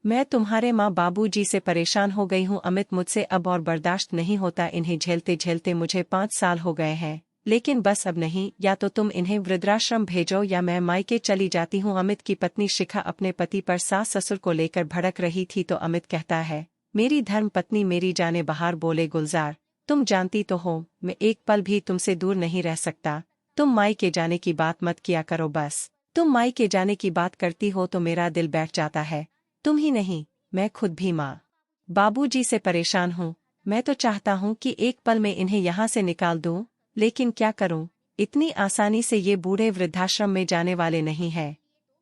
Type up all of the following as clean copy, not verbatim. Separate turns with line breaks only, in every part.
मैं तुम्हारे माँ बाबूजी से परेशान हो गई हूँ अमित, मुझसे अब और बर्दाश्त नहीं होता, इन्हें झेलते झेलते मुझे 5 साल हो गए हैं, लेकिन बस अब नहीं, या तो तुम इन्हें वृद्धाश्रम भेजो या मैं मायके चली जाती हूँ। अमित की पत्नी शिखा अपने पति पर सास ससुर को लेकर भड़क रही थी तो अमित कहता है, मेरी धर्म पत्नी मेरी जाने बहार। बोले गुलजार, तुम जानती तो हो मैं एक पल भी तुमसे दूर नहीं रह सकता, तुम मायके जाने की बात मत किया करो बस। तुम मायके जाने की बात करती हो तो मेरा दिल बैठ जाता है, तुम ही नहीं मैं खुद भी माँ बाबूजी से परेशान हूँ। मैं तो चाहता हूँ कि एक पल में इन्हें यहाँ से निकाल दूँ, लेकिन क्या करूँ, इतनी आसानी से ये बूढ़े वृद्धाश्रम में जाने वाले नहीं हैं।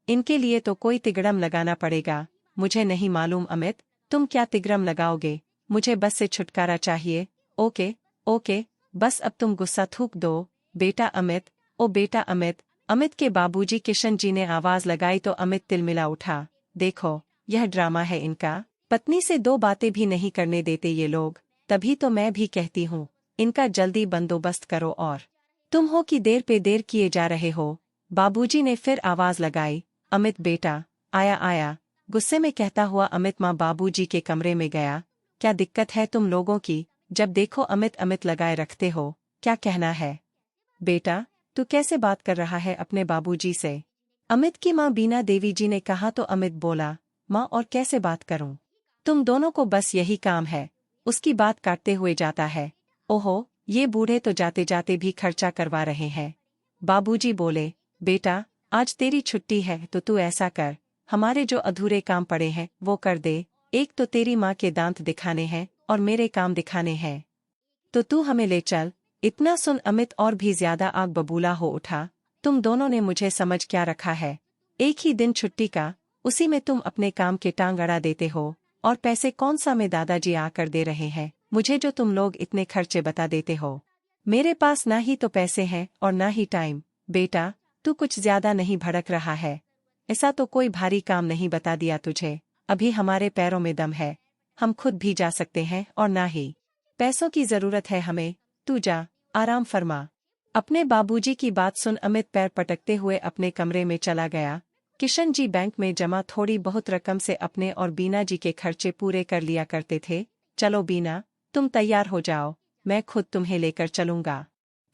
इनके लिए तो कोई तिगड़म लगाना पड़ेगा। मुझे नहीं मालूम अमित, तुम क्या तिगड़म लगाओगे, मुझे बस से छुटकारा चाहिए। ओके ओके, बस अब तुम गुस्सा थूक दो बेटा अमित। ओ बेटा अमित। अमित के बाबूजी किशन जी ने आवाज लगाई तो अमित तिलमिला उठा। देखो, यह ड्रामा है इनका, पत्नी से 2 बातें भी नहीं करने देते ये लोग, तभी तो मैं भी कहती हूँ इनका जल्दी बंदोबस्त करो। और तुम हो कि देर पे देर किए जा रहे हो। बाबूजी ने फिर आवाज लगाई। अमित बेटा, आया आया। गुस्से में कहता हुआ अमित माँ बाबूजी के कमरे में गया। क्या दिक्कत है तुम लोगों की, जब देखो अमित अमित लगाए रखते हो, क्या कहना है? बेटा, तू कैसे बात कर रहा है अपने बाबूजी से? अमित की माँ बीना देवी जी ने कहा तो अमित बोला, माँ और कैसे बात करूं? तुम दोनों को बस यही काम है, उसकी बात काटते हुए जाता है। ओहो, ये बूढ़े तो जाते जाते भी खर्चा करवा रहे हैं। बाबूजी बोले, बेटा आज तेरी छुट्टी है तो तू ऐसा कर, हमारे जो अधूरे काम पड़े हैं वो कर दे। एक तो तेरी माँ के दांत दिखाने हैं और मेरे काम दिखाने हैं, तो तू हमें ले चल। इतना सुन अमित और भी ज्यादा आग बबूला हो उठा। तुम दोनों ने मुझे समझ क्या रखा है? एक ही दिन छुट्टी का, उसी में तुम अपने काम के टांग अड़ा देते हो, और पैसे कौन सा में दादाजी आकर दे रहे हैं मुझे जो तुम लोग इतने खर्चे बता देते हो? मेरे पास ना ही तो पैसे हैं और ना ही टाइम। बेटा, तू कुछ ज्यादा नहीं भड़क रहा है? ऐसा तो कोई भारी काम नहीं बता दिया तुझे, अभी हमारे पैरों में दम है, हम खुद भी जा सकते हैं और ना ही पैसों की जरूरत है हमें। तू जा, आराम फरमा। अपने बाबूजी की बात सुन अमित पैर पटकते हुए अपने कमरे में चला गया। किशन जी बैंक में जमा थोड़ी बहुत रकम से अपने और बीना जी के खर्चे पूरे कर लिया करते थे। चलो बीना, तुम तैयार हो जाओ, मैं खुद तुम्हें लेकर चलूंगा।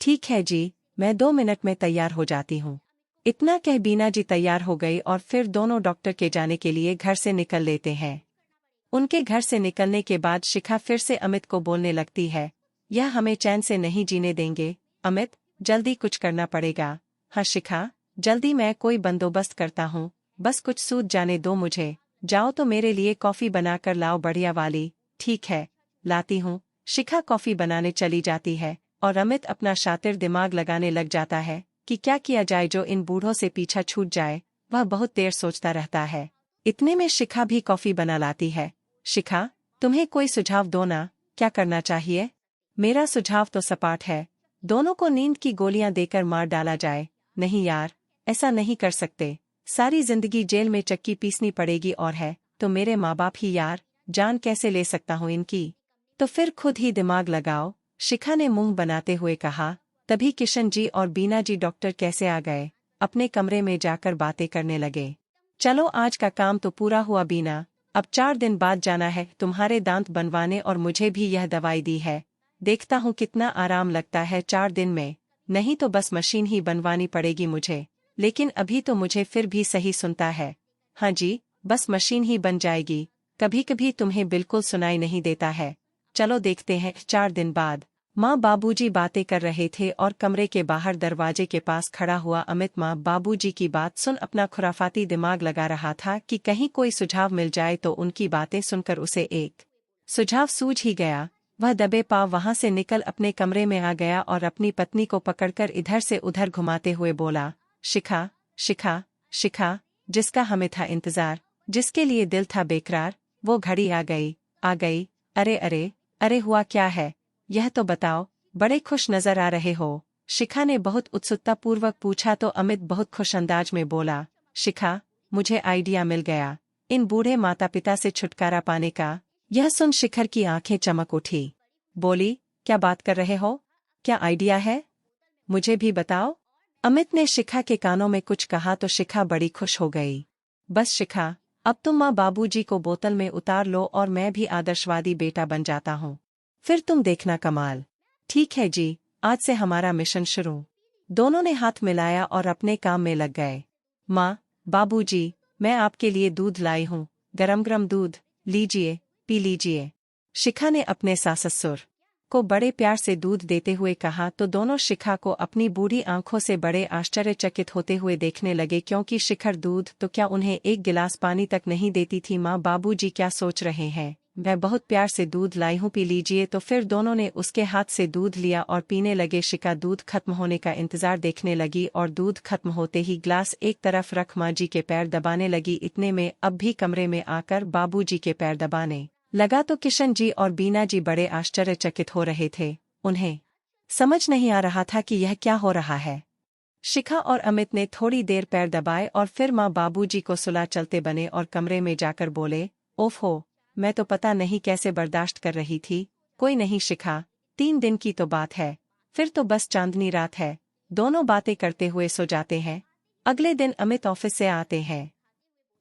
ठीक है जी, मैं 2 मिनट में तैयार हो जाती हूँ। इतना कह बीना जी तैयार हो गई और फिर दोनों डॉक्टर के जाने के लिए घर से निकल लेते हैं। उनके घर से निकलने के बाद शिखा फिर से अमित को बोलने लगती है, यह हमें चैन से नहीं जीने देंगे। अमित, जल्दी कुछ करना पड़ेगा। हाँ शिखा, जल्दी, मैं कोई बंदोबस्त करता हूँ, बस कुछ सूझ जाने दो मुझे। जाओ तो मेरे लिए कॉफी बनाकर लाओ बढ़िया वाली। ठीक है, लाती हूँ। शिखा कॉफी बनाने चली जाती है और अमित अपना शातिर दिमाग लगाने लग जाता है कि क्या किया जाए जो इन बूढ़ों से पीछा छूट जाए। वह बहुत देर सोचता रहता है। इतने में शिखा भी कॉफी बना लाती है। शिखा, तुम्हें कोई सुझाव दो ना, क्या करना चाहिए? मेरा सुझाव तो सपाट है, दोनों को नींद की गोलियां देकर मार डाला जाए। नहीं यार, ऐसा नहीं कर सकते, सारी जिंदगी जेल में चक्की पीसनी पड़ेगी, और है तो मेरे माँ बाप ही यार, जान कैसे ले सकता हूँ इनकी? तो फिर खुद ही दिमाग लगाओ, शिखा ने मुंह बनाते हुए कहा। तभी किशन जी और बीना जी डॉक्टर कैसे आ गए, अपने कमरे में जाकर बातें करने लगे। चलो आज का काम तो पूरा हुआ बीना, अब 4 दिन बाद जाना है तुम्हारे दांत बनवाने, और मुझे भी यह दवाई दी है, देखता हूँ कितना आराम लगता है 4 दिन में। नहीं तो बस मशीन ही बनवानी पड़ेगी मुझे, लेकिन अभी तो मुझे फिर भी सही सुनता है। हाँ जी, बस मशीन ही बन जाएगी, कभी कभी तुम्हें बिल्कुल सुनाई नहीं देता है। चलो देखते हैं। 4 दिन बाद माँ बाबूजी बातें कर रहे थे और कमरे के बाहर दरवाजे के पास खड़ा हुआ अमित माँ बाबूजी की बात सुन अपना खुराफाती दिमाग लगा रहा था कि कहीं कोई सुझाव मिल जाए। तो उनकी बातें सुनकर उसे एक सुझाव सूझ ही गया। वह दबे पाँव वहां से निकल अपने कमरे में आ गया और अपनी पत्नी को पकड़कर इधर से उधर घुमाते हुए बोला, शिखा शिखा शिखा, जिसका हमें था इंतजार, जिसके लिए दिल था बेकरार, वो घड़ी आ गई आ गई। अरे अरे अरे, हुआ क्या है, यह तो बताओ, बड़े खुश नजर आ रहे हो। शिखा ने बहुत उत्सुकतापूर्वक पूछा तो अमित बहुत खुश अंदाज में बोला, शिखा, मुझे आइडिया मिल गया, इन बूढ़े माता पिता से छुटकारा पाने का। यह सुन शिखर की आंखें चमक उठी। बोली, क्या बात कर रहे हो, क्या आइडिया है, मुझे भी बताओ। अमित ने शिखा के कानों में कुछ कहा तो शिखा बड़ी खुश हो गई। बस शिखा, अब तुम माँ बाबूजी को बोतल में उतार लो और मैं भी आदर्शवादी बेटा बन जाता हूँ। फिर तुम देखना कमाल। ठीक है जी, आज से हमारा मिशन शुरू। दोनों ने हाथ मिलाया और अपने काम में लग गए। माँ, बाबूजी, मैं आपके लिए दूध लाई हूँ, गरम गरम दूध, लीजिए, पी लीजिए। शिखा ने अपने सास ससुर को बड़े प्यार से दूध देते हुए कहा तो दोनों शिखा को अपनी बूढ़ी आंखों से बड़े आश्चर्यचकित होते हुए देखने लगे, क्योंकि शिखर दूध तो क्या उन्हें एक गिलास पानी तक नहीं देती थी। माँ बाबूजी क्या सोच रहे हैं, मैं बहुत प्यार से दूध लाई हूँ, पी लीजिए। तो फिर दोनों ने उसके हाथ से दूध लिया और पीने लगे। शिखा दूध खत्म होने का इंतजार देखने लगी और दूध खत्म होते ही ग्लास एक तरफ रख माँ जी के पैर दबाने लगी। इतने में अब भी कमरे में आकर बाबूजी के पैर दबाने लगा तो किशन जी और बीना जी बड़े आश्चर्यचकित हो रहे थे। उन्हें समझ नहीं आ रहा था कि यह क्या हो रहा है। शिखा और अमित ने थोड़ी देर पैर दबाए और फिर माँ बाबूजी को सुला चलते बने और कमरे में जाकर बोले, ओफ हो, मैं तो पता नहीं कैसे बर्दाश्त कर रही थी। कोई नहीं शिखा, 3 दिन की तो बात है, फिर तो बस चांदनी रात है। दोनों बातें करते हुए सो जाते हैं। अगले दिन अमित ऑफिस से आते हैं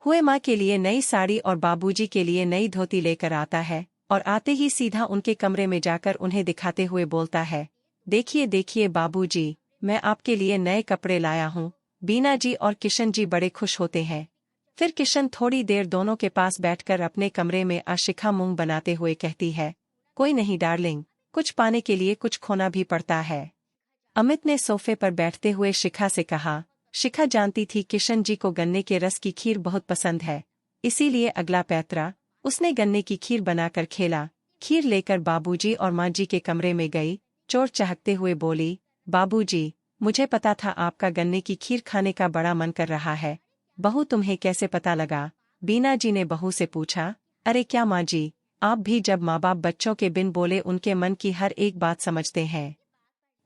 हुए माँ के लिए नई साड़ी और बाबूजी के लिए नई धोती लेकर आता है और आते ही सीधा उनके कमरे में जाकर उन्हें दिखाते हुए बोलता है, देखिए देखिए बाबूजी, मैं आपके लिए नए कपड़े लाया हूँ। बीना जी और किशन जी बड़े खुश होते हैं। फिर किशन थोड़ी देर दोनों के पास बैठकर अपने कमरे में शिखा मुंह बनाते हुए कहती है, कोई नहीं डार्लिंग, कुछ पाने के लिए कुछ खोना भी पड़ता है। अमित ने सोफे पर बैठते हुए शिखा से कहा। शिखा जानती थी किशन जी को गन्ने के रस की खीर बहुत पसंद है, इसीलिए अगला पैतरा उसने गन्ने की खीर बनाकर खेला। खीर लेकर बाबूजी और माँ जी के कमरे में गई। चोर चहकते हुए बोली, बाबूजी, मुझे पता था आपका गन्ने की खीर खाने का बड़ा मन कर रहा है। बहू, तुम्हें कैसे पता लगा? बीना जी ने बहू से पूछा। अरे क्या माँ जी, आप भी जब माँ बाप बच्चों के बिन बोले उनके मन की हर एक बात समझते हैं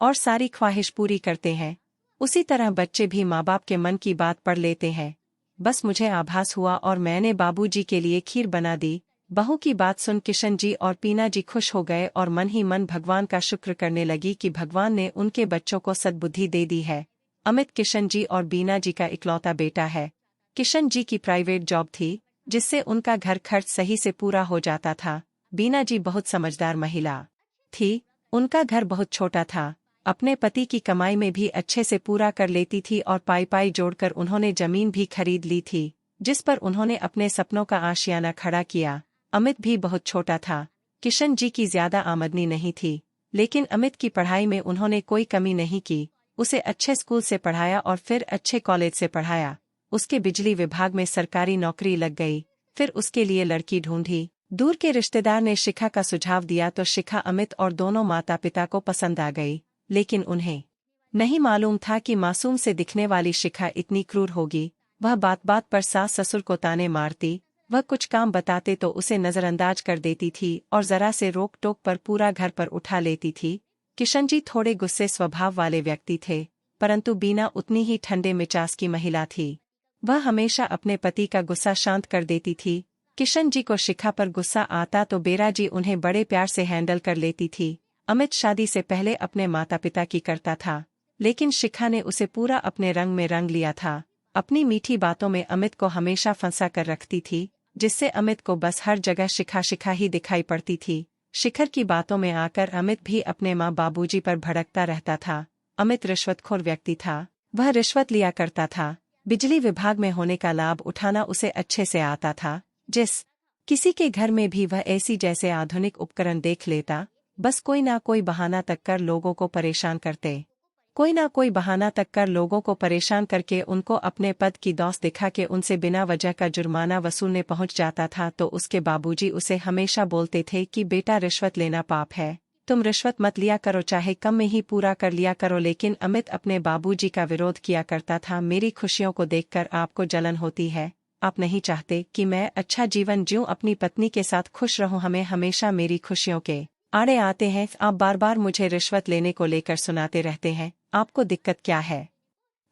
और सारी ख्वाहिश पूरी करते हैं, उसी तरह बच्चे भी माँ बाप के मन की बात पढ़ लेते हैं। बस मुझे आभास हुआ और मैंने बाबूजी के लिए खीर बना दी। बहू की बात सुन किशन जी और पीना जी खुश हो गए और मन ही मन भगवान का शुक्र करने लगी कि भगवान ने उनके बच्चों को सद्बुद्धि दे दी है। अमित किशन जी और बीना जी का इकलौता बेटा है। किशन जी की प्राइवेट जॉब थी, जिससे उनका घर खर्च सही से पूरा हो जाता था। बीना जी बहुत समझदार महिला थी। उनका घर बहुत छोटा था, अपने पति की कमाई में भी अच्छे से पूरा कर लेती थी और पाई पाई जोड़कर उन्होंने जमीन भी खरीद ली थी, जिस पर उन्होंने अपने सपनों का आशियाना खड़ा किया। अमित भी बहुत छोटा था। किशन जी की ज्यादा आमदनी नहीं थी, लेकिन अमित की पढ़ाई में उन्होंने कोई कमी नहीं की। उसे अच्छे स्कूल से पढ़ाया और फिर अच्छे कॉलेज से पढ़ाया। उसके बिजली विभाग में सरकारी नौकरी लग गई। फिर उसके लिए लड़की ढूंढी। दूर के रिश्तेदार ने शिखा का सुझाव दिया तो शिखा अमित और दोनों माता पिता को पसंद आ गई, लेकिन उन्हें नहीं मालूम था कि मासूम से दिखने वाली शिखा इतनी क्रूर होगी। वह बात बात पर सास ससुर को ताने मारती, वह कुछ काम बताते तो उसे नजरअंदाज कर देती थी और जरा से रोक टोक पर पूरा घर पर उठा लेती थी। किशन जी थोड़े गुस्से स्वभाव वाले व्यक्ति थे, परंतु बीना उतनी ही ठंडे मिजाज की महिला थी। वह हमेशा अपने पति का गुस्सा शांत कर देती थी। किशन जी को शिखा पर गुस्सा आता तो बेरा जी उन्हें बड़े प्यार से हैंडल कर लेती थी। अमित शादी से पहले अपने माता पिता की करता था, लेकिन शिखा ने उसे पूरा अपने रंग में रंग लिया था। अपनी मीठी बातों में अमित को हमेशा फंसा कर रखती थी, जिससे अमित को बस हर जगह शिखा शिखा ही दिखाई पड़ती थी। शिखर की बातों में आकर अमित भी अपने माँ बाबूजी पर भड़कता रहता था। अमित रिश्वतखोर व्यक्ति था, वह रिश्वत लिया करता था। बिजली विभाग में होने का लाभ उठाना उसे अच्छे से आता था। जिस किसी के घर में भी वह ऐसी जैसे आधुनिक उपकरण देख लेता, बस कोई ना कोई बहाना तक कर लोगों को परेशान करते। कोई ना कोई बहाना तक कर लोगों को परेशान करके उनको अपने पद की दौस दिखा के उनसे बिना वजह का जुर्माना वसूलने पहुंच जाता था। तो उसके बाबूजी उसे हमेशा बोलते थे कि बेटा, रिश्वत लेना पाप है, तुम रिश्वत मत लिया करो, चाहे कम में ही पूरा कर लिया करो। लेकिन अमित अपने बाबूजी का विरोध किया करता था। मेरी खुशियों को देखकर आपको जलन होती है, आप नहीं चाहते कि मैं अच्छा जीवन जीऊं, अपनी पत्नी के साथ खुश रहूं, हमें हमेशा मेरी खुशियों के आड़े आते हैं। आप बार बार मुझे रिश्वत लेने को लेकर सुनाते रहते हैं, आपको दिक्कत क्या है?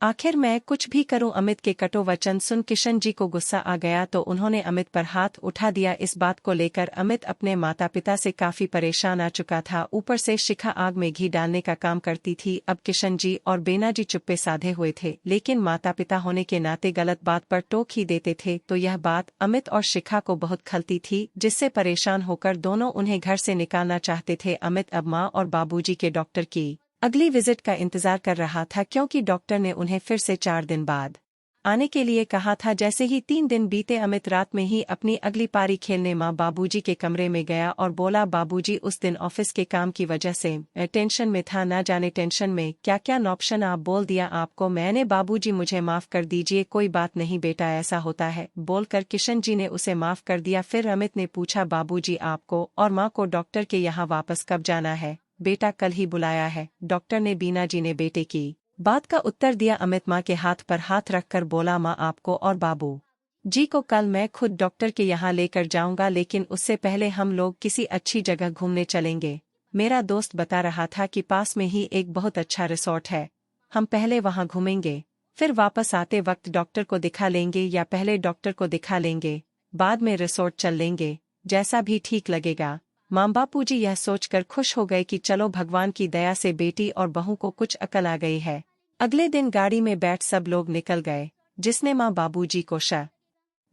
आखिर मैं कुछ भी करूं। अमित के कटु वचन सुन किशन जी को गुस्सा आ गया तो उन्होंने अमित पर हाथ उठा दिया। इस बात को लेकर अमित अपने माता पिता से काफी परेशान आ चुका था। ऊपर से शिखा आग में घी डालने का काम करती थी। अब किशन जी और बेना जी चुप्पे साधे हुए थे, लेकिन माता पिता होने के नाते गलत बात पर टोक ही देते थे, तो यह बात अमित और शिखा को बहुत खलती थी, जिससे परेशान होकर दोनों उन्हें घर से निकालना चाहते थे। अमित अब माँ और बाबूजी के डॉक्टर की अगली विजिट का इंतजार कर रहा था, क्योंकि डॉक्टर ने उन्हें फिर से 4 दिन बाद आने के लिए कहा था। जैसे ही 3 दिन बीते, अमित रात में ही अपनी अगली पारी खेलने माँ बाबूजी के कमरे में गया और बोला, बाबूजी उस दिन ऑफिस के काम की वजह से मैं टेंशन में था, ना जाने टेंशन में क्या क्या ऑप्शन आप बोल दिया आपको मैंने। बाबूजी मुझे माफ कर दीजिए। कोई बात नहीं बेटा, ऐसा होता है, बोलकर किशन जी ने उसे माफ कर दिया। फिर अमित ने पूछा, बाबूजी आपको और माँ को डॉक्टर के यहाँ वापस कब जाना है? बेटा कल ही बुलाया है, डॉक्टर ने। बीना जी ने बेटे की बात का उत्तर दिया। अमित माँ के हाथ पर हाथ रखकर बोला, माँ आपको और बाबू जी को कल मैं खुद डॉक्टर के यहाँ लेकर जाऊंगा, लेकिन उससे पहले हम लोग किसी अच्छी जगह घूमने चलेंगे। मेरा दोस्त बता रहा था कि पास में ही एक बहुत अच्छा रिसोर्ट है, हम पहले वहाँ घूमेंगे, फिर वापस आते वक्त डॉक्टर को दिखा लेंगे, या पहले डॉक्टर को दिखा लेंगे बाद में रिसोर्ट चल लेंगे, जैसा भी ठीक लगेगा। माँ बापूजी यह सोचकर खुश हो गए कि चलो भगवान की दया से बेटी और बहू को कुछ अकल आ गई है। अगले दिन गाड़ी में बैठ सब लोग निकल गए, जिसने माँ बाबूजी को शक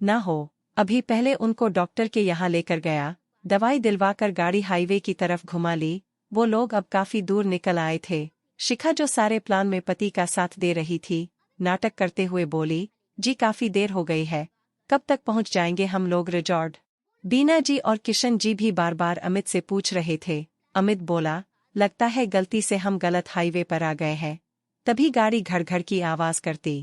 न हो। अभी पहले उनको डॉक्टर के यहाँ लेकर गया, दवाई दिलवाकर गाड़ी हाईवे की तरफ घुमा ली। वो लोग अब काफी दूर निकल आए थे। शिखा जो सारे प्लान में पति का साथ दे रही थी, नाटक करते हुए बोली, जी काफी देर हो गई है, कब तक पहुँच जाएंगे हम लोग रिजॉर्ट? बीना जी और किशन जी भी बार बार अमित से पूछ रहे थे। अमित बोला, लगता है गलती से हम गलत हाईवे पर आ गए हैं। तभी गाड़ी घड़ घड़ की आवाज करती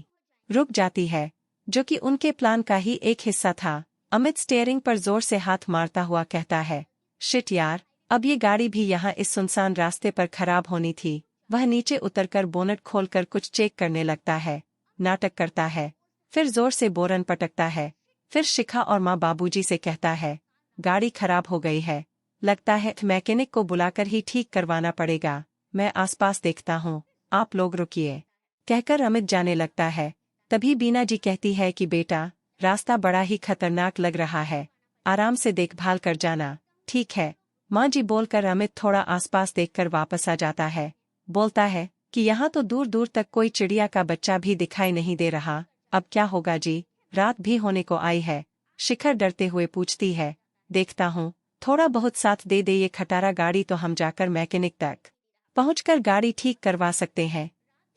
रुक जाती है, जो कि उनके प्लान का ही एक हिस्सा था। अमित स्टीयरिंग पर जोर से हाथ मारता हुआ कहता है, शिट यार, अब ये गाड़ी भी यहाँ इस सुनसान रास्ते पर खराब होनी थी। वह नीचे उतरकर बोनट खोलकर कुछ चेक करने लगता है, नाटक करता है, फिर जोर से बोरन पटकता है। फिर शिखा और माँ बाबूजी से कहता है, गाड़ी खराब हो गई है, लगता है मैकेनिक को बुलाकर ही ठीक करवाना पड़ेगा, मैं आसपास देखता हूँ, आप लोग रुकिए, कहकर अमित जाने लगता है। तभी बीना जी कहती है कि बेटा, रास्ता बड़ा ही खतरनाक लग रहा है, आराम से देखभाल कर जाना, ठीक है? माँ जी बोलकर अमित थोड़ा आसपास देखकर वापस आ जाता है। बोलता है कि यहाँ तो दूर दूर तक कोई चिड़िया का बच्चा भी दिखाई नहीं दे रहा, अब क्या होगा जी, रात भी होने को आई है। शिखर डरते हुए पूछती है, देखता हूँ, थोड़ा बहुत साथ दे दे ये खटारा गाड़ी तो हम जाकर मैकेनिक तक पहुंचकर गाड़ी ठीक करवा सकते हैं।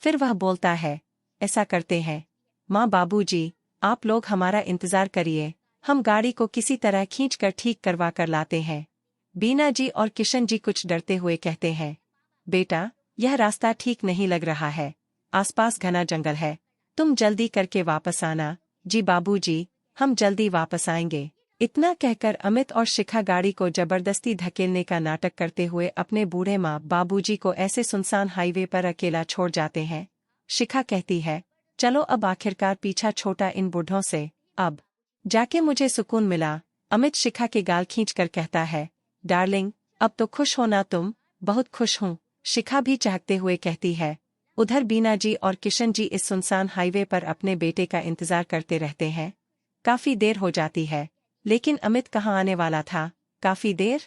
फिर वह बोलता है, ऐसा करते हैं, माँ बाबूजी आप लोग हमारा इंतजार करिए, हम गाड़ी को किसी तरह खींचकर ठीक करवा कर लाते हैं। बीना जी और किशन जी कुछ डरते हुए कहते हैं, बेटा यह रास्ता ठीक नहीं लग रहा है, आसपास घना जंगल है, तुम जल्दी करके वापस आना। जी बाबूजी, हम जल्दी वापस आएंगे। इतना कहकर अमित और शिखा गाड़ी को जबरदस्ती धकेलने का नाटक करते हुए अपने बूढ़े माँ बाबूजी को ऐसे सुनसान हाईवे पर अकेला छोड़ जाते हैं। शिखा कहती है, चलो अब आखिरकार पीछा छोटा इन बूढ़ों से, अब जाके मुझे सुकून मिला। अमित शिखा के गाल खींचकर कहता है, डार्लिंग अब तो खुश हो ना तुम? बहुत खुश हूँ, शिखा भी चाहते हुए कहती है। उधर बीना जी और किशन जी इस सुनसान हाईवे पर अपने बेटे का इंतजार करते रहते हैं। काफी देर हो जाती है, लेकिन अमित कहाँ आने वाला था। काफी देर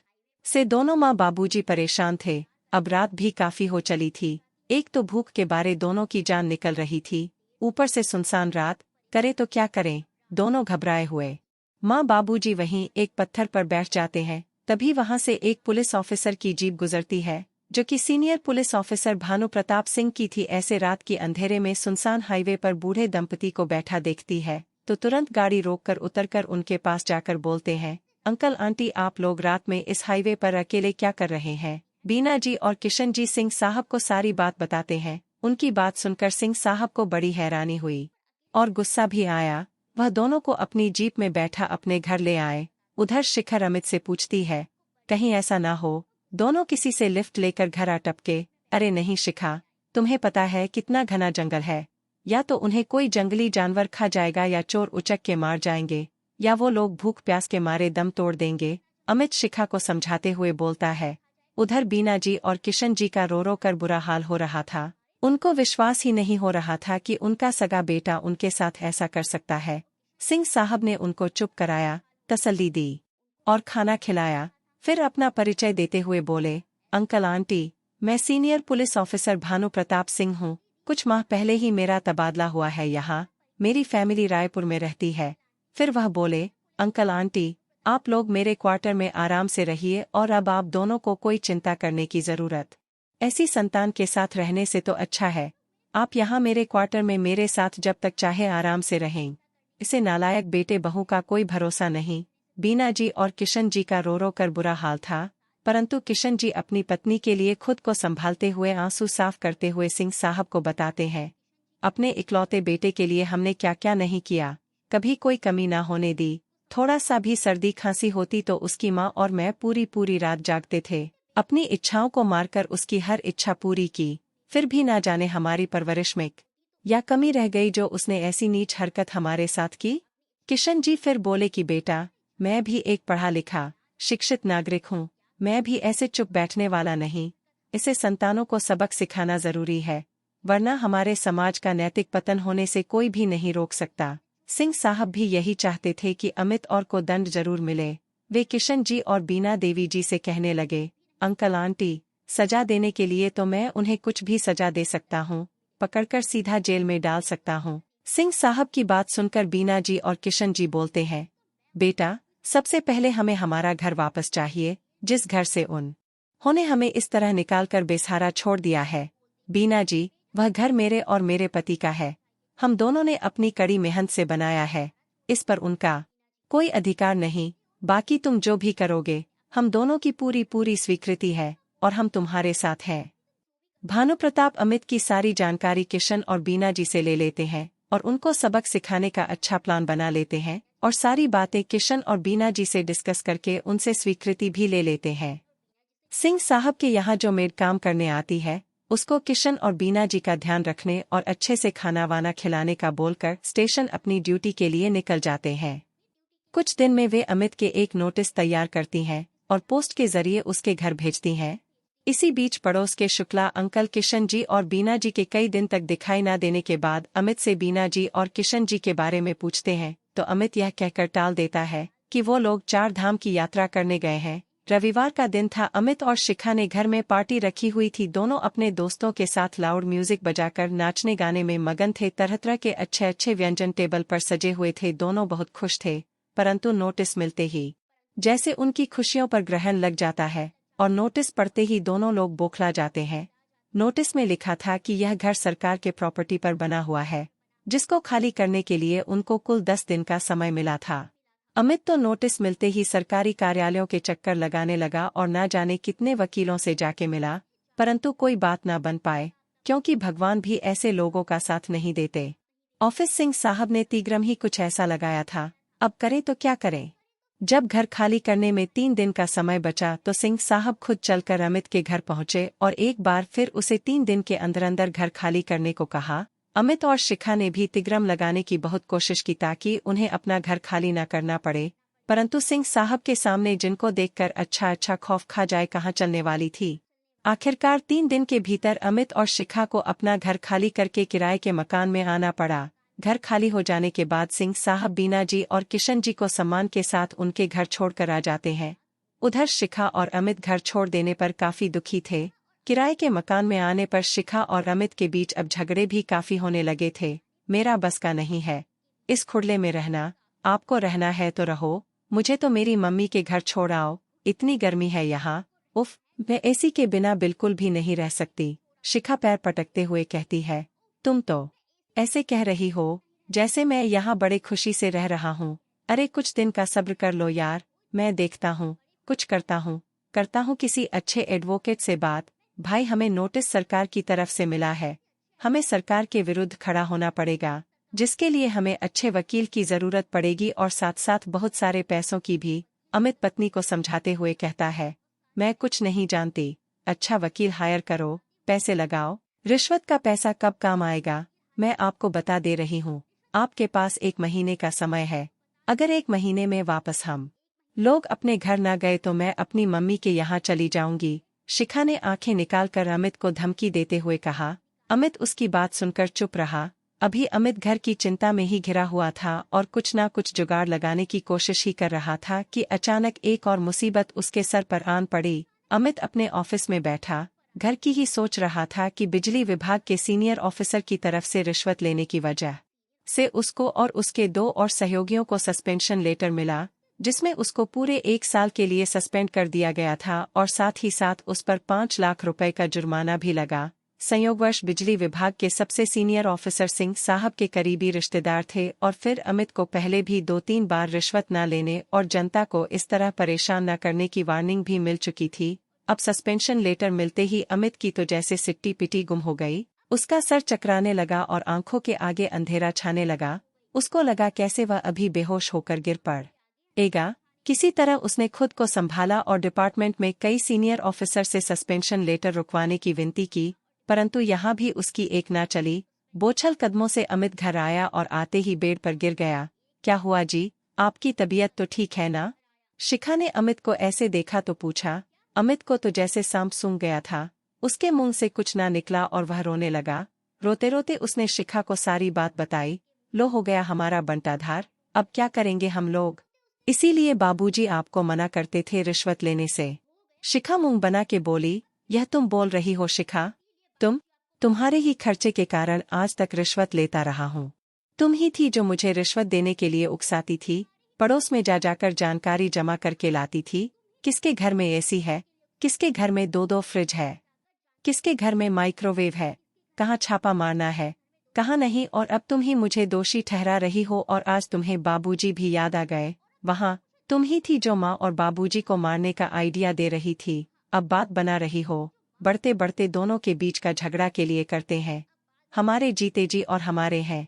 से दोनों माँ बाबूजी परेशान थे। अब रात भी काफी हो चली थी, एक तो भूख के बारे दोनों की जान निकल रही थी, ऊपर से सुनसान रात, करे तो क्या करें, दोनों घबराए हुए माँ बाबूजी वहीं एक पत्थर पर बैठ जाते हैं। तभी वहां से एक पुलिस ऑफिसर की जीप गुजरती है, जो कि senior police officer Bhanu Pratap Singh की थी। ऐसे रात के अंधेरे में सुनसान हाईवे पर बूढ़े दंपति को बैठा देखती है तो तुरंत गाड़ी रोककर उतरकर उनके पास जाकर बोलते हैं, अंकल आंटी आप लोग रात में इस हाईवे पर अकेले क्या कर रहे हैं? बीना जी और किशन जी सिंह साहब को सारी बात बताते हैं। उनकी बात सुनकर सिंह साहब को बड़ी हैरानी हुई और गुस्सा भी आया। वह दोनों को अपनी जीप में बैठा अपने घर ले आए। उधर शिखर अमित से पूछती है, कहीं ऐसा ना हो दोनों किसी से लिफ्ट लेकर घर आ टपके? अरे नहीं शिखा, तुम्हें पता है कितना घना जंगल है, या तो उन्हें कोई जंगली जानवर खा जाएगा, या चोर उचक के मार जाएंगे, या वो लोग भूख प्यास के मारे दम तोड़ देंगे। अमित शिखा को समझाते हुए बोलता है। उधर बीना जी और किशन जी का रो रो कर बुरा हाल हो रहा था। उनको विश्वास ही नहीं हो रहा था कि उनका सगा बेटा उनके साथ ऐसा कर सकता है। सिंह साहब ने उनको चुप कराया, तसल्ली दी और खाना खिलाया। फिर अपना परिचय देते हुए बोले, अंकल आंटी, मैं senior police officer Bhanu Pratap Singh हूँ। कुछ माह पहले ही मेरा तबादला हुआ है यहाँ। मेरी फैमिली रायपुर में रहती है। फिर वह बोले, अंकल आंटी, आप लोग मेरे क्वार्टर में आराम से रहिए और अब आप दोनों को कोई चिंता करने की जरूरत। ऐसी संतान के साथ रहने से तो अच्छा है आप यहाँ मेरे क्वार्टर में मेरे साथ जब तक चाहे आराम से रहें। इसे नालायक बेटे बहू का कोई भरोसा नहीं। बीना जी और किशन जी का रो रो कर बुरा हाल था, परंतु किशन जी अपनी पत्नी के लिए खुद को संभालते हुए आंसू साफ करते हुए सिंह साहब को बताते हैं, अपने इकलौते बेटे के लिए हमने क्या क्या नहीं किया, कभी कोई कमी ना होने दी। थोड़ा सा भी सर्दी खांसी होती तो उसकी माँ और मैं पूरी पूरी रात जागते थे, अपनी इच्छाओं को मारकर उसकी हर इच्छा पूरी की। फिर भी ना जाने हमारी परवरिश में या कमी रह गई जो उसने ऐसी नीच हरकत हमारे साथ की। किशन जी फिर बोले कि बेटा, मैं भी एक पढ़ा लिखा शिक्षित नागरिक हूँ, मैं भी ऐसे चुप बैठने वाला नहीं। इसे संतानों को सबक सिखाना जरूरी है, वरना हमारे समाज का नैतिक पतन होने से कोई भी नहीं रोक सकता। सिंह साहब भी यही चाहते थे कि अमित और को दंड जरूर मिले। वे किशन जी और बीना देवी जी से कहने लगे, अंकल आंटी, सजा देने के लिए तो मैं उन्हें कुछ भी सजा दे सकता हूँ, पकड़कर सीधा जेल में डाल सकता हूँ। सिंह साहब की बात सुनकर बीना जी और किशन जी बोलते हैं, बेटा, सबसे पहले हमें हमारा घर वापस चाहिए, जिस घर से उन्होंने हमें इस तरह निकालकर बेसहारा छोड़ दिया है। बीना जी, वह घर मेरे और मेरे पति का है। हम दोनों ने अपनी कड़ी मेहनत से बनाया है, इस पर उनका कोई अधिकार नहीं। बाकी तुम जो भी करोगे, हम दोनों की पूरी पूरी स्वीकृति है और हम तुम्हारे साथ हैं। भानु प्रताप अमित की सारी जानकारी किशन और बीना जी से ले लेते हैं और उनको सबक सिखाने का अच्छा प्लान बना लेते हैं और सारी बातें किशन और बीना जी से डिस्कस करके उनसे स्वीकृति भी ले लेते हैं। सिंह साहब के यहाँ जो मेड काम करने आती है, उसको किशन और बीना जी का ध्यान रखने और अच्छे से खाना वाना खिलाने का बोलकर स्टेशन अपनी ड्यूटी के लिए निकल जाते हैं। कुछ दिन में वे अमित के एक नोटिस तैयार करती हैं और पोस्ट के जरिए उसके घर भेजती हैं। इसी बीच पड़ोस के शुक्ला अंकल किशन जी और बीना जी के कई दिन तक दिखाई न देने के बाद अमित से बीना जी और किशन जी के बारे में पूछते हैं, तो अमित यह कहकर टाल देता है कि वो लोग 4 धाम की यात्रा करने गए हैं। रविवार का दिन था। अमित और शिखा ने घर में पार्टी रखी हुई थी। दोनों अपने दोस्तों के साथ लाउड म्यूजिक बजाकर नाचने गाने में मगन थे। तरह तरह के अच्छे अच्छे व्यंजन टेबल पर सजे हुए थे। दोनों बहुत खुश थे, परंतु नोटिस मिलते ही जैसे उनकी खुशियों पर ग्रहण लग जाता है और नोटिस पढ़ते ही दोनों लोग बौखला जाते हैं। नोटिस में लिखा था कि यह घर सरकार के प्रॉपर्टी पर बना हुआ है, जिसको खाली करने के लिए उनको कुल 10 दिन का समय मिला था। अमित तो नोटिस मिलते ही सरकारी कार्यालयों के चक्कर लगाने लगा और न जाने कितने वकीलों से जाके मिला, परंतु कोई बात न बन पाए, क्योंकि भगवान भी ऐसे लोगों का साथ नहीं देते। ऑफिस सिंह साहब ने तीग्रम ही कुछ ऐसा लगाया था, अब करें तो क्या करें। जब घर खाली करने में 3 दिन का समय बचा तो सिंह साहब खुद चलकर अमित के घर पहुंचे और एक बार फिर उसे 3 दिन के अंदर अंदर घर खाली करने को कहा। अमित और शिखा ने भी तिग्रम लगाने की बहुत कोशिश की ताकि उन्हें अपना घर खाली न करना पड़े, परंतु सिंह साहब के सामने जिनको देखकर अच्छा अच्छा खौफ खा जाए कहाँ चलने वाली थी। आखिरकार 3 दिन के भीतर अमित और शिखा को अपना घर खाली करके किराए के मकान में आना पड़ा। घर खाली हो जाने के बाद सिंह साहब बीना जी और किशन जी को सम्मान के साथ उनके घर छोड़कर आ जाते हैं। उधर शिखा और अमित घर छोड़ देने पर काफी दुखी थे। किराए के मकान में आने पर शिखा और अमित के बीच अब झगड़े भी काफी होने लगे थे। मेरा बस का नहीं है इस खुड़ले में रहना, आपको रहना है तो रहो, मुझे तो मेरी मम्मी के घर छोड़ आओ, इतनी गर्मी है यहाँ, उफ, मैं एसी के बिना बिल्कुल भी नहीं रह सकती। शिखा पैर पटकते हुए कहती है, तुम तो ऐसे कह रही हो जैसे मैं यहाँ बड़े खुशी से रह रहा हूँ। अरे कुछ दिन का सब्र कर लो यार, मैं देखता हूँ, कुछ करता हूँ किसी अच्छे एडवोकेट से बात। भाई हमें नोटिस सरकार की तरफ से मिला है, हमें सरकार के विरुद्ध खड़ा होना पड़ेगा, जिसके लिए हमें अच्छे वकील की जरूरत पड़ेगी और साथ साथ बहुत सारे पैसों की भी। अमित पत्नी को समझाते हुए कहता है, मैं कुछ नहीं जानती, अच्छा वकील हायर करो, पैसे लगाओ, रिश्वत का पैसा कब काम आएगा, मैं आपको बता दे रही हूँ, आपके पास 1 महीने का समय है। अगर 1 महीने में वापस हम लोग अपने घर न गए तो मैं अपनी मम्मी के यहाँ चली जाऊंगी। शिखा ने आंखें निकालकर अमित को धमकी देते हुए कहा, अमित उसकी बात सुनकर चुप रहा। अभी अमित घर की चिंता में ही घिरा हुआ था और कुछ ना कुछ जुगाड़ लगाने की कोशिश ही कर रहा था कि अचानक एक और मुसीबत उसके सर पर आन पड़ी। अमित अपने ऑफिस में बैठा घर की ही सोच रहा था कि बिजली विभाग के सीनियर ऑफिसर की तरफ से रिश्वत लेने की वजह से उसको और उसके 2 और सहयोगियों को सस्पेंशन लेटर मिला, जिसमें उसको पूरे 1 साल के लिए सस्पेंड कर दिया गया था और साथ ही साथ उस पर 5 लाख रुपए का जुर्माना भी लगा। संयोगवश बिजली विभाग के सबसे सीनियर ऑफिसर सिंह साहब के करीबी रिश्तेदार थे और फिर अमित को पहले भी 2-3 बार रिश्वत न लेने और जनता को इस तरह परेशान न करने की वार्निंग भी मिल चुकी थी। अब सस्पेंशन लेटर मिलते ही अमित की तो जैसे सिट्टी पिटी गुम हो गई। उसका सर चकराने लगा और आंखों के आगे अंधेरा छाने लगा। उसको लगा कैसे वह अभी बेहोश होकर गिर पड़ेगा। किसी तरह उसने खुद को संभाला और डिपार्टमेंट में कई सीनियर ऑफिसर से सस्पेंशन लेटर रुकवाने की विनती की, परंतु यहाँ भी उसकी एक ना चली। बोछल कदमों से अमित घर आया और आते ही बेड पर गिर गया। क्या हुआ जी, आपकी तबीयत तो ठीक है ना? शिखा ने अमित को ऐसे देखा तो पूछा। अमित को तो जैसे सांप सूंघ गया था। उसके मुंह से कुछ ना निकला और वह रोने लगा। रोते रोते उसने शिखा को सारी बात बताई। लो हो गया हमारा बंटाधार, अब क्या करेंगे हम लोग? इसीलिए बाबूजी आपको मना करते थे रिश्वत लेने से। शिखा मुंह बना के बोली। यह तुम बोल रही हो शिखा? तुम्हारे ही खर्चे के कारण आज तक रिश्वत लेता रहा हूँ। तुम ही थी जो मुझे रिश्वत देने के लिए उकसाती थी। पड़ोस में जा जाकर जानकारी जमा करके लाती थी। किसके घर में एसी है, किसके घर में 2-2 फ्रिज है, किसके घर में माइक्रोवेव है, कहाँ छापा मारना है, कहाँ नहीं, और अब तुम ही मुझे दोषी ठहरा रही हो और आज तुम्हें बाबूजी भी याद आ गए। वहाँ तुम ही थी जो माँ और बाबूजी को मारने का आइडिया दे रही थी। अब बात बना रही हो। बढ़ते बढ़ते दोनों के बीच का झगड़ा के लिए करते हैं। हमारे जीते जी और हमारे हैं।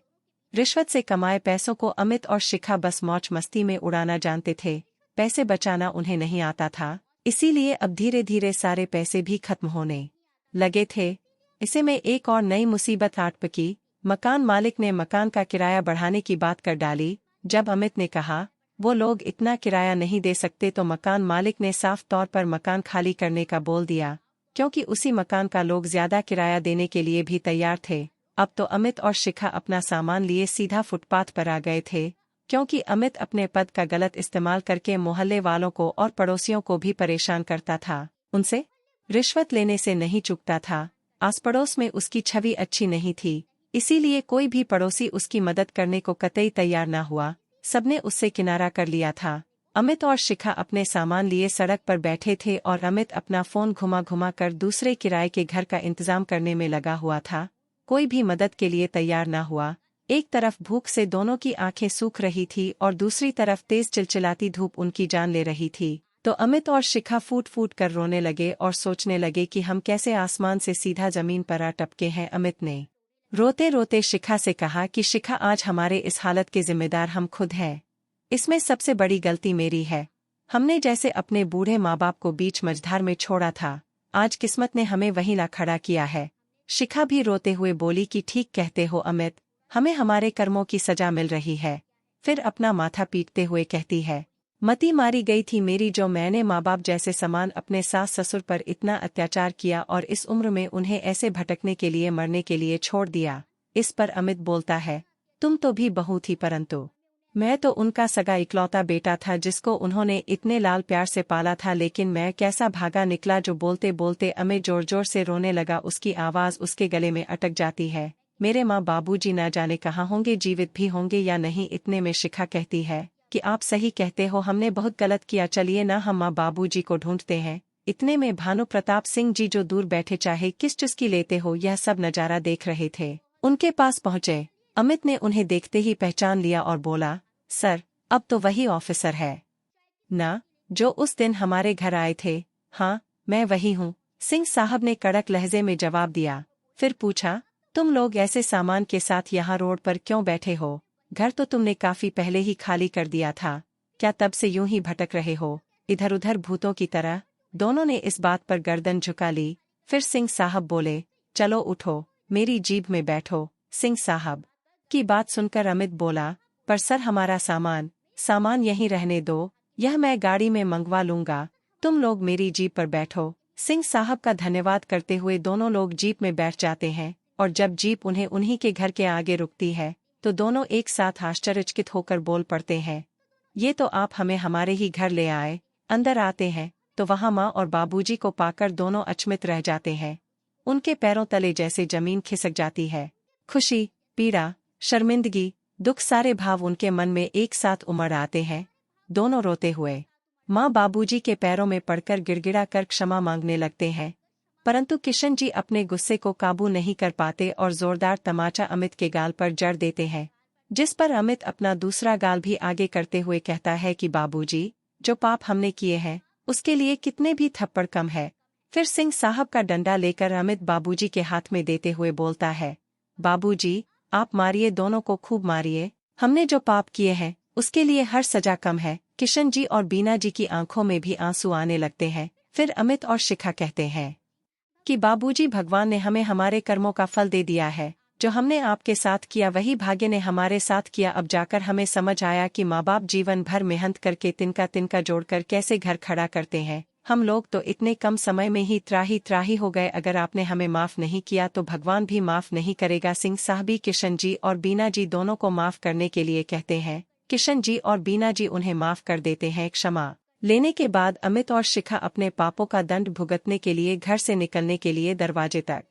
रिश्वत से कमाए पैसों को अमित और शिखा बस मौज मस्ती में उड़ाना जानते थे। पैसे बचाना उन्हें नहीं आता था, इसीलिए अब धीरे धीरे सारे पैसे भी खत्म होने लगे थे। इसे में एक और नई मुसीबत आट पकी। मकान मालिक ने मकान का किराया बढ़ाने की बात कर डाली। जब अमित ने कहा वो लोग इतना किराया नहीं दे सकते तो मकान मालिक ने साफ तौर पर मकान खाली करने का बोल दिया, क्योंकि उसी मकान का लोग ज्यादा किराया देने के लिए भी तैयार थे। अब तो अमित और शिखा अपना सामान लिए सीधा फुटपाथ पर आ गए थे, क्योंकि अमित अपने पद का गलत इस्तेमाल करके मोहल्ले वालों को और पड़ोसियों को भी परेशान करता था। उनसे रिश्वत लेने से नहीं चूकता था। आस पड़ोस में उसकी छवि अच्छी नहीं थी, इसीलिए कोई भी पड़ोसी उसकी मदद करने को कतई तैयार न हुआ। सबने उससे किनारा कर लिया था। अमित और शिखा अपने सामान लिए सड़क पर बैठे थे और अमित अपना फोन घुमा घुमा कर दूसरे किराए के घर का इंतजाम करने में लगा हुआ था। कोई भी मदद के लिए तैयार न हुआ। एक तरफ भूख से दोनों की आंखें सूख रही थी और दूसरी तरफ तेज चिलचिलाती धूप उनकी जान ले रही थी। तो अमित और शिखा फूट फूट कर रोने लगे और सोचने लगे कि हम कैसे आसमान से सीधा जमीन पर आ टपके हैं। अमित ने रोते रोते शिखा से कहा कि शिखा, आज हमारे इस हालत के जिम्मेदार हम खुद हैं। इसमें सबसे बड़ी गलती मेरी है। हमने जैसे अपने बूढ़े माँ बाप को बीच मझधार में छोड़ा था, आज किस्मत ने हमें वहीं ला खड़ा किया है। शिखा भी रोते हुए बोली कि ठीक कहते हो अमित, हमें हमारे कर्मों की सजा मिल रही है। फिर अपना माथा पीटते हुए कहती है, मती मारी गई थी मेरी जो मैंने माँ बाप जैसे समान अपने सास ससुर पर इतना अत्याचार किया और इस उम्र में उन्हें ऐसे भटकने के लिए मरने के लिए छोड़ दिया। इस पर अमित बोलता है, तुम तो भी बहू थी, परंतु मैं तो उनका सगा इकलौता बेटा था जिसको उन्होंने इतने लाल प्यार से पाला था, लेकिन मैं कैसा भागा निकला। जो बोलते बोलते अमित जोर जोर से रोने लगा। उसकी आवाज़ उसके गले में अटक जाती है। मेरे माँ बाबूजी ना जाने कहाँ होंगे, जीवित भी होंगे या नहीं। इतने में शिखा कहती है कि आप सही कहते हो, हमने बहुत गलत किया, चलिए ना हम माँ बाबूजी को ढूंढते हैं। इतने में भानु प्रताप सिंह जी जो दूर बैठे चाहे किस चुस्की लेते हो यह सब नजारा देख रहे थे, उनके पास पहुंचे। अमित ने उन्हें देखते ही पहचान लिया और बोला, सर, अब तो वही ऑफिसर है ना जो उस दिन हमारे घर आए थे? हाँ, मैं वही हूँ, सिंह साहब ने कड़क लहजे में जवाब दिया। फिर पूछा, तुम लोग ऐसे सामान के साथ यहाँ रोड पर क्यों बैठे हो? घर तो तुमने काफी पहले ही खाली कर दिया था, क्या तब से यूं ही भटक रहे हो इधर उधर भूतों की तरह? दोनों ने इस बात पर गर्दन झुका ली। फिर सिंह साहब बोले, चलो उठो, मेरी जीप में बैठो। सिंह साहब की बात सुनकर अमित बोला, पर सर हमारा सामान यहीं रहने दो, यह मैं गाड़ी में मंगवा लूंगा, तुम लोग मेरी जीप पर बैठो। सिंह साहब का धन्यवाद करते हुए दोनों लोग जीप में बैठ जाते हैं और जब जीप उन्हें उन्हीं के घर के आगे रुकती है तो दोनों एक साथ आश्चर्यचकित होकर बोल पड़ते हैं, ये तो आप हमें हमारे ही घर ले आए। अंदर आते हैं तो वहां माँ और बाबूजी को पाकर दोनों अचंभित रह जाते हैं। उनके पैरों तले जैसे जमीन खिसक जाती है। खुशी, पीड़ा, शर्मिंदगी, दुख सारे भाव उनके मन में एक साथ उमड़ आते हैं। दोनों रोते हुए माँ बाबूजी के पैरों में पड़कर गिड़गिड़ा कर क्षमा मांगने लगते हैं, परंतु किशन जी अपने गुस्से को काबू नहीं कर पाते और जोरदार तमाचा अमित के गाल पर जड़ देते हैं, जिस पर अमित अपना दूसरा गाल भी आगे करते हुए कहता है कि बाबूजी, जो पाप हमने किए हैं उसके लिए कितने भी थप्पड़ कम है। फिर सिंह साहब का डंडा लेकर अमित बाबूजी के हाथ में देते हुए बोलता है, बाबूजी, आप मारिए, दोनों को खूब मारिए, हमने जो पाप किए हैं उसके लिए हर सजा कम है। किशन जी और बीना जी की आंखों में भी आंसू आने लगते हैं। फिर अमित और शिखा कहते हैं कि बाबूजी, भगवान ने हमें हमारे कर्मों का फल दे दिया है। जो हमने आपके साथ किया वही भाग्य ने हमारे साथ किया। अब जाकर हमें समझ आया कि माँ बाप जीवन भर मेहनत करके तिनका तिनका जोड़कर कैसे घर खड़ा करते हैं। हम लोग तो इतने कम समय में ही त्राही हो गए। अगर आपने हमें माफ नहीं किया तो भगवान भी माफ नहीं करेगा। सिंह साहबी किशन जी और बीना जी दोनों को माफ करने के लिए कहते हैं। किशन जी और बीना जी उन्हें माफ कर देते हैं। क्षमा लेने के बाद अमित और शिखा अपने पापों का दंड भुगतने के लिए घर से निकलने के लिए दरवाजे तक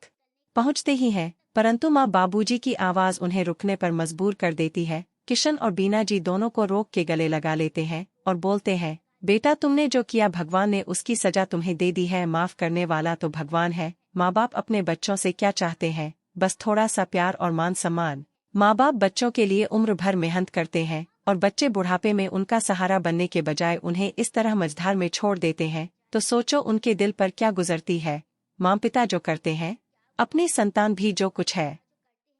पहुंचते ही हैं, परंतु माँ बाबूजी की आवाज उन्हें रुकने पर मजबूर कर देती है। किशन और बीना जी दोनों को रोक के गले लगा लेते हैं और बोलते हैं, बेटा, तुमने जो किया भगवान ने उसकी सजा तुम्हें दे दी है। माफ करने वाला तो भगवान है। माँ बाप अपने बच्चों से क्या चाहते हैं? बस थोड़ा सा प्यार और मान सम्मान। माँ बाप बच्चों के लिए उम्र भर मेहनत करते हैं और बच्चे बुढ़ापे में उनका सहारा बनने के बजाय उन्हें इस तरह मझधार में छोड़ देते हैं, तो सोचो उनके दिल पर क्या गुजरती है। माँ पिता जो करते हैं, अपनी संतान भी जो कुछ है,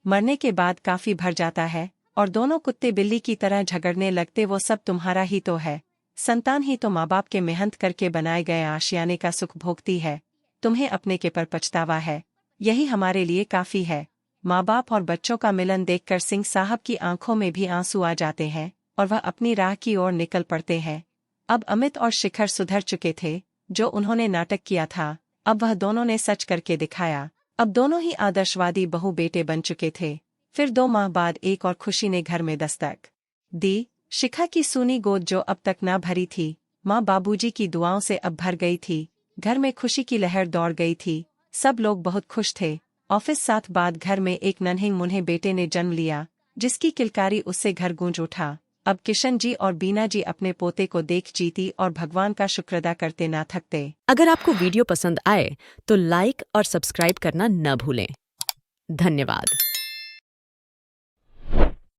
मरने के बाद काफी भर जाता है और दोनों कुत्ते बिल्ली की तरह झगड़ने लगते। वो सब तुम्हारा ही तो है। संतान ही तो माँ बाप के मेहनत करके बनाए गए आशियाने का सुख भोगती है। तुम्हें अपने के पर पछतावा है, यही हमारे लिए काफी है। माँ बाप और बच्चों का मिलन देखकर सिंह साहब की आंखों में भी आंसू आ जाते हैं और वह अपनी राह की ओर निकल पड़ते हैं। अब अमित और शिखर सुधर चुके थे। जो उन्होंने नाटक किया था, अब वह दोनों ने सच करके दिखाया। अब दोनों ही आदर्शवादी बहू बेटे बन चुके थे। फिर 2 माह बाद एक और खुशी ने घर में दस्तक दी। शिखा की सूनी गोद जो अब तक ना भरी थी, माँ बाबूजी की दुआओं से अब भर गई थी। घर में खुशी की लहर दौड़ गई थी। सब लोग बहुत खुश थे। ऑफिस 7 बाद घर में एक नन्हे मुन्ने बेटे ने जन्म लिया, जिसकी किलकारी उससे घर गूंज उठा। अब किशन जी और बीना जी अपने पोते को देख जीती और भगवान का शुक्र अदा करते ना थकते।
अगर आपको वीडियो पसंद आए तो लाइक और सब्सक्राइब करना न भूलें। धन्यवाद।